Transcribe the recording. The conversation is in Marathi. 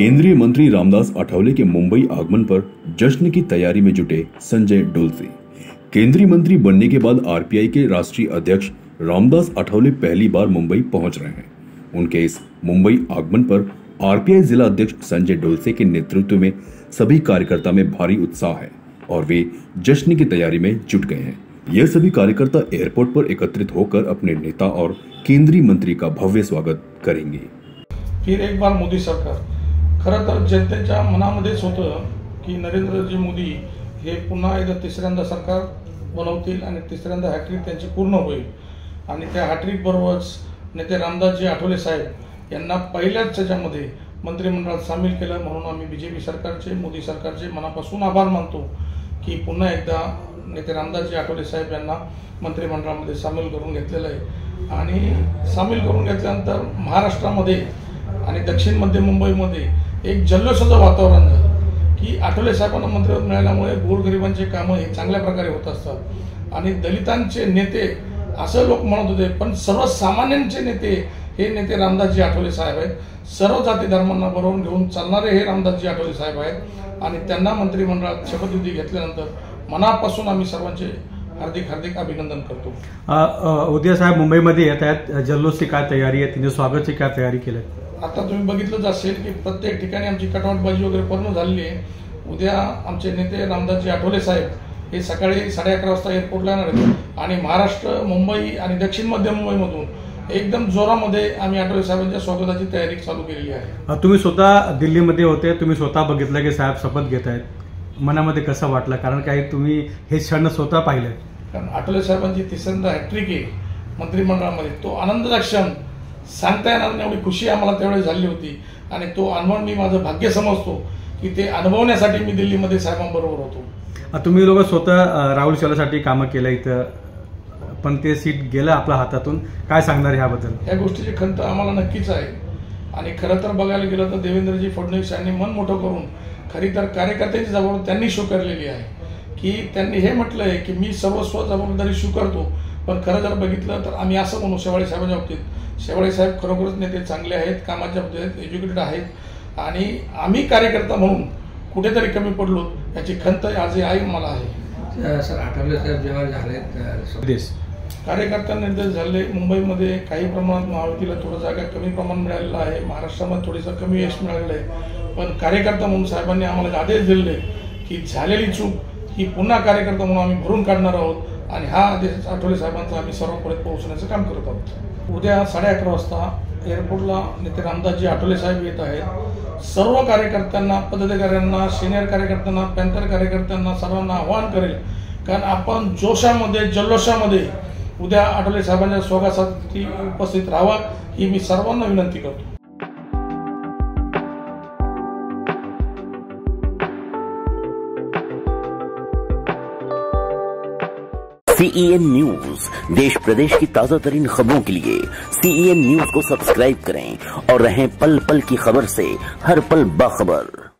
केंद्रीय मंत्री रामदास आठवले के मुंबई आगमन पर जश्न की तैयारी में जुटे संजय डोलसे। केंद्रीय मंत्री बनने के बाद आरपीआई के राष्ट्रीय अध्यक्ष रामदास आठवले पहली बार मुंबई पहुंच रहे हैं। उनके इस मुंबई आगमन पर आरपीआई जिला अध्यक्ष संजय डोलसे के नेतृत्व में सभी कार्यकर्ता में भारी उत्साह है और वे जश्न की तैयारी में जुट गए हैं। यह सभी कार्यकर्ता एयरपोर्ट पर एकत्रित होकर अपने नेता और केंद्रीय मंत्री का भव्य स्वागत करेंगे। फिर एक बार मोदी सरकार, खरं तर जनतेच्या मनामध्येच होतं की नरेंद्रजी मोदी हे पुन्हा एकदा तिसऱ्यांदा सरकार बनवतील आणि तिसऱ्यांदा हॅट्रिक त्यांची पूर्ण होईल आणि त्या हॅट्रिक बरोबरच नेते रामदासजी आठवले साहेब यांना पहिल्याच त्याच्यामध्ये मंत्रिमंडळात सामील केलं। म्हणून आम्ही बीजेपी सरकारचे, मोदी सरकारचे मनापासून आभार मानतो की पुन्हा एकदा नेते रामदासजी आठवले साहेब यांना मंत्रिमंडळामध्ये सामील करून घेतलेलं आहे। आणि सामील करून घेतल्यानंतर महाराष्ट्रामध्ये आणि दक्षिण मध्य मुंबईमध्ये एक जल्लोषाचं वातावरण झालं की आठवले साहेबांना मंत्रिपद मिळाल्यामुळे गोरगरिबांचे कामं हे चांगल्या प्रकारे होत असतात आणि दलितांचे नेते असं लोक म्हणत होते, पण सर्वसामान्यांचे नेते हे नेते रामदासजी आठवले साहेब आहेत। सर्व जाती धर्मांना बरोबर घेऊन चालणारे हे रामदासजी आठवले साहेब आहेत आणि त्यांना मंत्रिमंडळात शपथविधी घेतल्यानंतर मनापासून आम्ही सर्वांचे हार्दिक अभिनंदन करतो। उद्या साहेब मुंबईमध्ये येत आहेत, जल्लोषची काय तयारी आहे, तिने स्वागताची काय तयारी केली? आता तुम्ही बघितलंच असेल की प्रत्येक ठिकाणी आमची कटआउटबाजी वगैरे पूर्ण झालेली आहे। उद्या आमचे नेते रामदासजी आठवले साहेब हे सकाळी 11:30 वाजता एअरपोर्टला येणार आहेत आणि महाराष्ट्र, मुंबई आणि दक्षिण मध्य मुंबईमधून एकदम जोरामध्ये आम्ही आठवले साहेबांच्या स्वागताची तयारी चालू केलेली आहे। तुम्ही स्वतः दिल्लीमध्ये होते, तुम्ही स्वतः बघितलं की साहेब शपथ घेत आहेत, मनामध्ये कसं वाटलं? कारण काही तुम्ही हे क्षण स्वतः पाहिले, कारण आठवले साहेबांची तिसऱ्यांदा हॅट्रिक आहे मंत्रिमंडळामध्ये, तो आनंदाचा क्षण सांगता येणार नाही, एवढी खुशी आम्हाला त्यावेळेस झाली होती आणि तो अनुभव मी माझं भाग्य समजतो की ते अनुभवण्यासाठी मी दिल्लीमध्ये साहेबांबरोबर होतो। तुम्ही लोक स्वतः राहुल चलासाठी कामं केलं इथं, पण ते सीट गेलं आपल्या हातातून, काय सांगणार ह्याबद्दल? या गोष्टीची खंत आम्हाला नक्कीच आहे आणि खरं तर बघायला गेलं तर देवेंद्रजी फडणवीस यांनी मन मोठं करून खरी तर कार्यकर्त्यांची जबाबदारी त्यांनी स्वीकारलेली आहे की त्यांनी हे म्हटलंय की मी सर्वस्व जबाबदारी स्वीकारतो। पण खरं जर बघितलं तर आम्ही असं म्हणू शेवाळे साहेबांच्या बाबतीत, शेवाळे साहेब खरोखरच नेते चांगले आहेत, कामाच्या बाबतीत एज्युकेटेड आहेत आणि आम्ही कार्यकर्ता म्हणून कुठेतरी कमी पडलो याची खंत आजही आहे मला आहे। सर, आठवले साहेब जेव्हा झाले कार्यकर्त्यांना निर्देश झाले, मुंबईमध्ये काही प्रमाणात महायुतीला थोडं जागा कमी प्रमाण मिळालेलं आहे, महाराष्ट्रामध्ये थोडंसं कमी यश मिळालेलं आहे, पण कार्यकर्ता म्हणून साहेबांनी आम्हाला आदेश दिले की झालेली चूक ही पुन्हा कार्यकर्ता म्हणून आम्ही भरून काढणार आहोत आणि हा आदेश आठवले साहेबांचा आम्ही सर्वांपर्यंत पोहोचण्याचं काम करत आहोत। उद्या 11:30 वाजता एअरपोर्टला नेते रामदासजी आठवले साहेब येत आहेत। सर्व कार्यकर्त्यांना, पदाधिकाऱ्यांना, सिनियर कार्यकर्त्यांना, पॅन्थर कार्यकर्त्यांना सर्वांना आवाहन करेल, कारण आपण जोशामध्ये, जल्लोषामध्ये उद्या आठवले साहेबांच्या स्वागतासाठी उपस्थित राहावा ही मी सर्वांना विनंती करतो। CEN न्यूज, देश प्रदेश की ताजा तरीन खबरों के लिए CEN न्यूज को सब्सक्राइब करें और रहें पल पल की खबर से हर पल बाखबर।